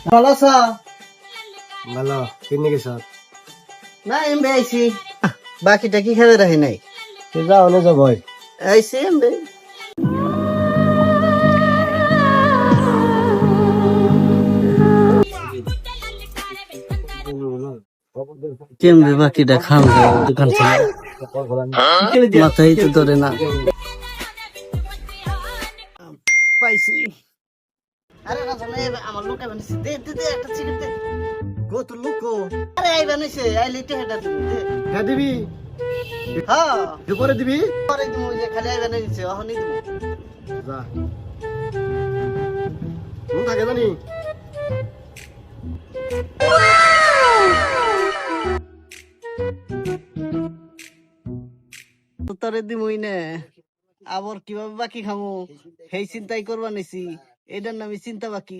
ভালো আছো? ভালো কিনে গেছ না এমবে আইছি। বাকিটা কি খেয়ে রাখি নাই। যা অনে যাব আইছি এমবে। কেমবে বাকিটা খাম দোকান থেকে মাথায় তো ধরে না। পাইছি। আরে রাজা আমার লোক বানিয়েছে, দে দে দে একটা চিকেন দে। কত লোক আরে আই বানিয়েছে, আইলে টেহাটা তুমি দে। হ্যাঁ দিবি হ্যাঁ দুপুরে দিবি পরে তুমি যে খালি আই বানিয়েছে অহনি তুমি। যা থাকে জানি তোরে দিমই না, আবার কিভাবে বাকি খামো সেই চিন্তাই করবা নিছি। এটার নামই চিন্তা বাকি।